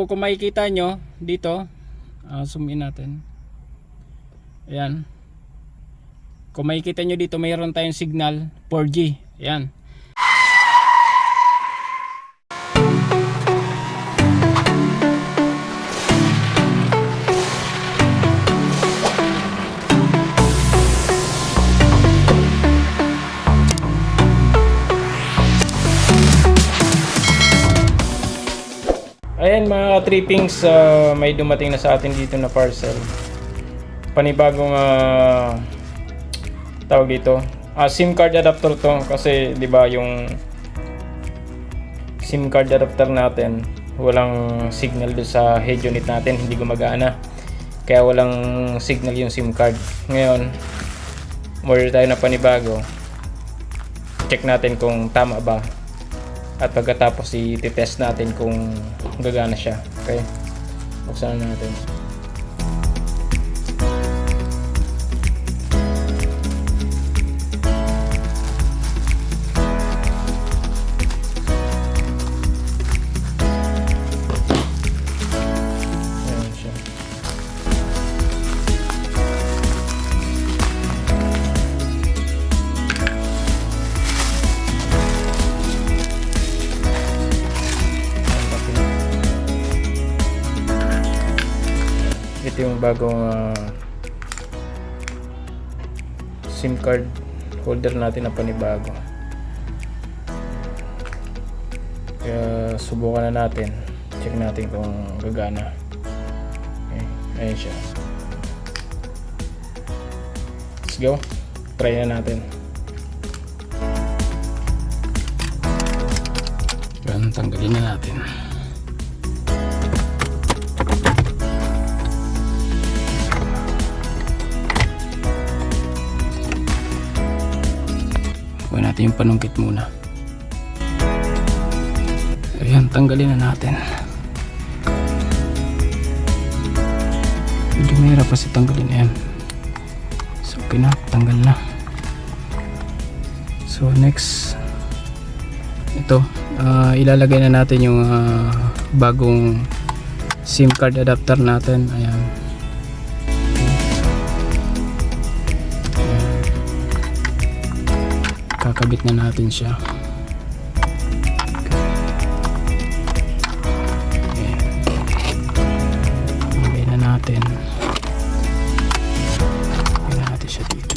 So kung makikita nyo dito, zoom in natin. Ayan. Kung makikita nyo dito, mayroon tayong signal 4G. Ayan. Ayan mga trippings, may dumating na sa atin dito na parcel. Panibagong tawag dito, SIM card adapter to, kasi 'di ba yung SIM card adapter natin walang signal do sa head unit natin, hindi gumagana. Kaya walang signal yung SIM card. Ngayon, order tayo na panibago. Check natin kung tama ba. At pagkatapos i-test natin kung gagana siya. Okay? Buksan na natin. Ayan siya. Ito yung bagong SIM card holder natin na panibago. Kaya subukan na natin. Check natin kung gagana. Okay, ayan siya. Let's go. Try na natin. Yan, tanggalin na natin. Kuha natin yung panungkit muna. Ayan, tanggalin na natin. Medyo mahirap kasi tanggalin. Ayan. So okay na, tanggal na. So next, ito, ilalagay na natin yung bagong SIM card adapter natin. Ayan. Kakabit na natin siya. Okay. Lagay na natin. Lagay na natin siya dito.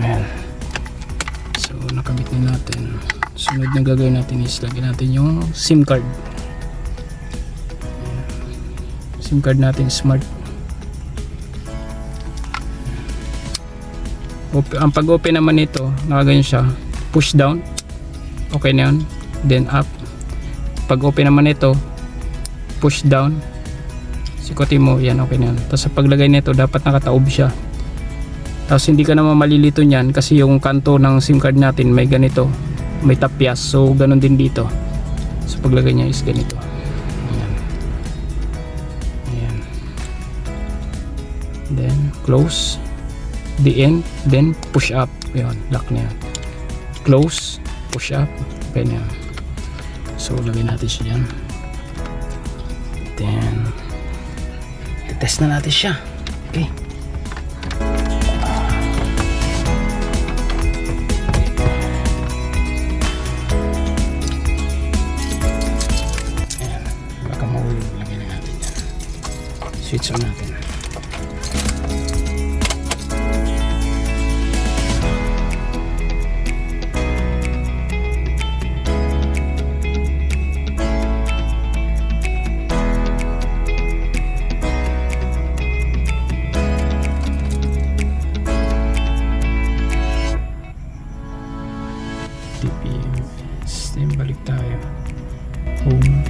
Ayan. Nakabit na natin. Sunod na gagawin natin is lagyan natin yung SIM card. SIM card natin smart. Ang pag-open naman nito, nakaganyan siya. Push down. Okay na yun. Then up. Pag-open naman nito, push down. Sikotin mo. Yan, okay na yun. Tapos sa paglagay nito, dapat nakataob siya. Tapos hindi ka naman malilito niyan kasi yung kanto ng SIM card natin may ganito, may tapyas, so ganun din dito. So paglagay niya is ganito. Ayan. Ayan. Then close the end, then push up. Ayan, lock na yan. Close, push up. Okay na yan. So lagay natin siya dyan. Then test na natin siya. Okay. Switch on natin. TPMS. Then balik tayo. Home.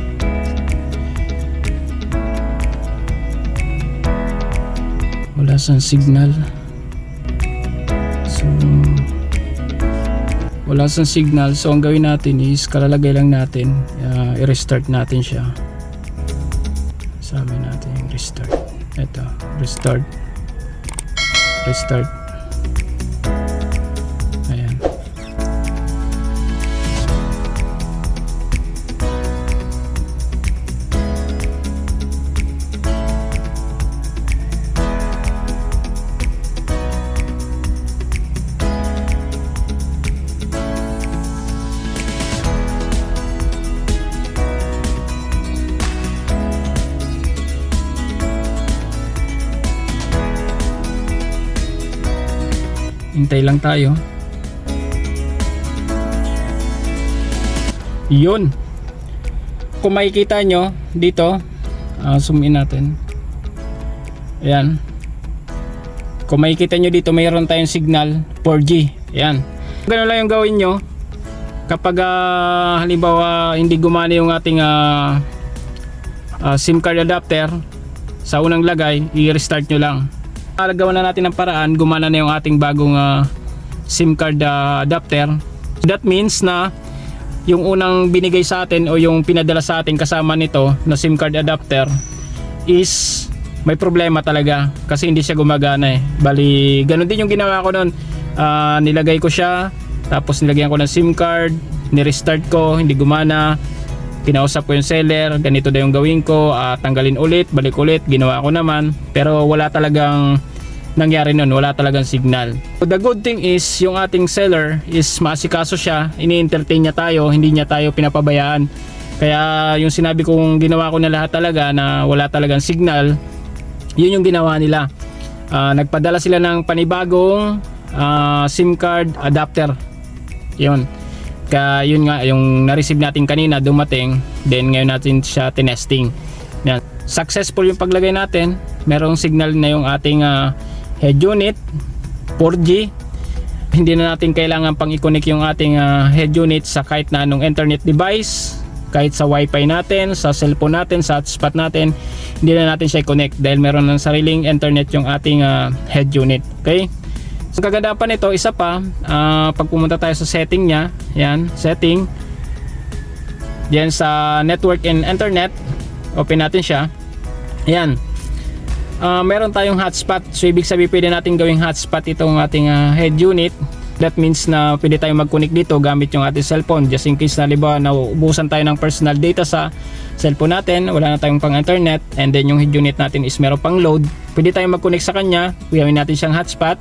Wala siyang signal. So wala siyang signal. So ang gawin natin is kalalagay lang natin, i-restart natin siya. sabi natin yung restart. Ito, restart. Ayan. Hintay lang tayo. Yun. Kung makikita nyo dito, zoom in natin. Ayan. Kung makikita nyo dito, mayroon tayong signal 4G. Ayan. Ganun lang yung gawin nyo. Kapag halimbawa hindi gumana yung ating SIM card adapter sa unang lagay, i-restart nyo lang. Gawa na natin ng paraan, gumana na yung ating bagong SIM card adapter. That means na yung unang binigay sa atin o yung pinadala sa atin kasama nito na SIM card adapter is may problema talaga kasi hindi siya gumagana eh. Bali, ganun din yung ginawa ko noon. Nilagay ko siya, tapos nilagyan ko ng SIM card, ni-restart ko, hindi gumana. Kinausap ko yung seller, ganito daw yung gawin ko, tanggalin ulit, balik ulit, ginawa ko naman, pero wala talagang nangyari nun, wala talagang signal. So the good thing is yung ating seller is maasikaso siya, ini-entertain niya tayo, hindi niya tayo pinapabayaan. Kaya yung sinabi kong ginawa ko na lahat talaga na wala talagang signal, yun yung ginawa nila. Nagpadala sila ng panibagong SIM card adapter. Yun. Kaya yun nga yung na-receive natin kanina dumating, then ngayon natin siya tinesting. Yan. Successful yung paglagay natin, merong signal na yung ating head unit 4G. Hindi na natin kailangan pang i-connect yung ating head unit sa kahit na anong internet device, kahit sa wifi natin, sa cellphone natin, sa hotspot natin, hindi na natin siya i-connect dahil meron ng sariling internet yung ating head unit. Okay? So kagandahan pa nito, isa pa, pag pumunta tayo sa setting nya, yan, setting, yan sa network and internet, open natin siya, yan, meron tayong hotspot. So ibig sabihin pwede natin gawing hotspot itong ating head unit. That means na pwede tayong mag-connect dito gamit yung ating cellphone, just in case na liba naubusan tayo ng personal data sa cellphone natin, wala na tayong pang internet, and then yung head unit natin is meron pang load, pwede tayong mag-connect sa kanya, gawin natin siyang hotspot.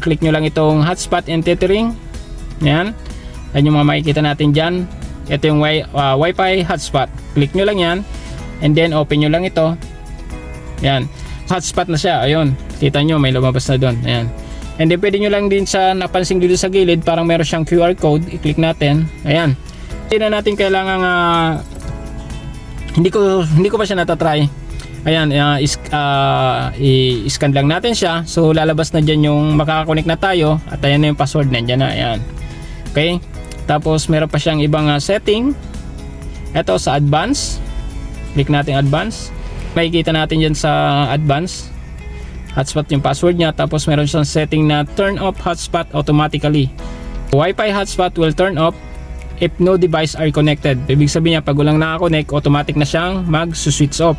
Click nyo lang itong hotspot and tethering. Yan. Yan yung mga makikita natin dyan. Ito yung Wi-Fi hotspot. Click nyo lang yan. And then open nyo lang ito. Yan. Hotspot na siya. Ayun. Kita nyo may lumabas na doon. Ayan. And then pwede nyo lang din sa napansin dito sa gilid. Parang meron siyang QR code. I-click natin. Ayan. Hindi na natin kailangan hindi ko pa siya natatry. Ayan, i-scan lang natin siya. So lalabas na dyan yung makakakonect na tayo. At ayan na yung password, nandyan na. Ayan. Okay. Tapos meron pa siyang ibang setting. Ito sa advance. Click natin advance. Makikita natin dyan sa advance hotspot yung password niya. Tapos meron siyang setting na turn off hotspot automatically. Wi-Fi hotspot will turn off if no device are connected. Ibig sabihin niya pag walang nakakonect, automatic na siyang mag-switch off.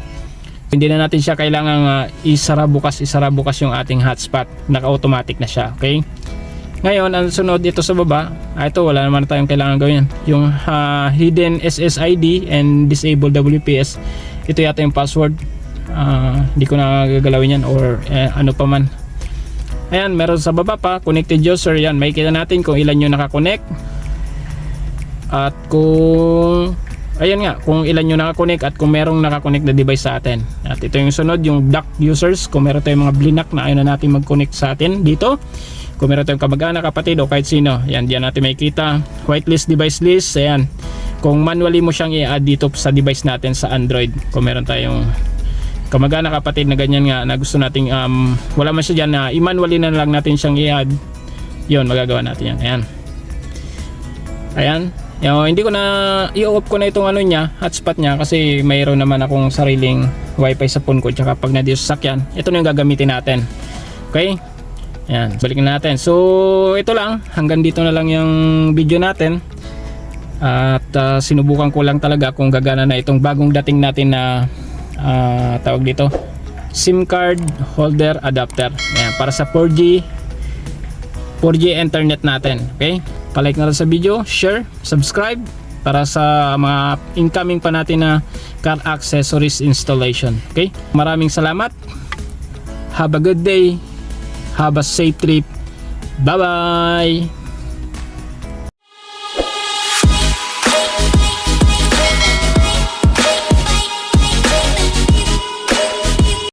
Hindi na natin siya kailangang isara bukas yung ating hotspot. Naka-automatic na siya. Okay? Ngayon, ang sunod dito sa baba, ito wala naman tayong kailangan gawin. Yung hidden SSID and disable WPS. Ito yata yung password. Hindi ko na gagalawin yan or ano pa man. Ayan, meron sa baba pa, connected user. Yan, makikita natin kung ilan yung nakakonect. At kung ayan nga, kung ilan yung nakakonect at kung merong nakakonect na device sa atin. At ito yung sunod, yung dock users. Kung meron tayong mga blinak na ayaw na natin mag-connect sa atin dito. Kung meron tayong kamag-anak, kapatid o kahit sino. Yan, diyan natin makikita. Whitelist, device list. Ayan. Kung manually mo siyang i-add dito sa device natin sa Android. Kung meron tayong kamag-anak, kapatid na ganyan nga na gusto nating wala man siya dyan na i-manually na lang natin siyang i-add. Yun, magagawa natin yan. Ayan. Ayan. Hindi ko na i-off ko na itong ano niya, hotspot niya kasi mayroon naman akong sariling wifi sa phone ko. Tsaka pag na-dito sa sakyan, ito na yung gagamitin natin. Okay? Ayan, balikin natin. So ito lang, hanggang dito na lang yung video natin. At sinubukan ko lang talaga kung gagana na itong bagong dating natin na tawag dito, SIM card holder adapter. Ayan, para sa 4G internet natin. Okay, palike na rin sa video, share, subscribe para sa mga incoming pa natin na car accessories installation. Okay, maraming salamat, have a good day, have a safe trip, bye bye.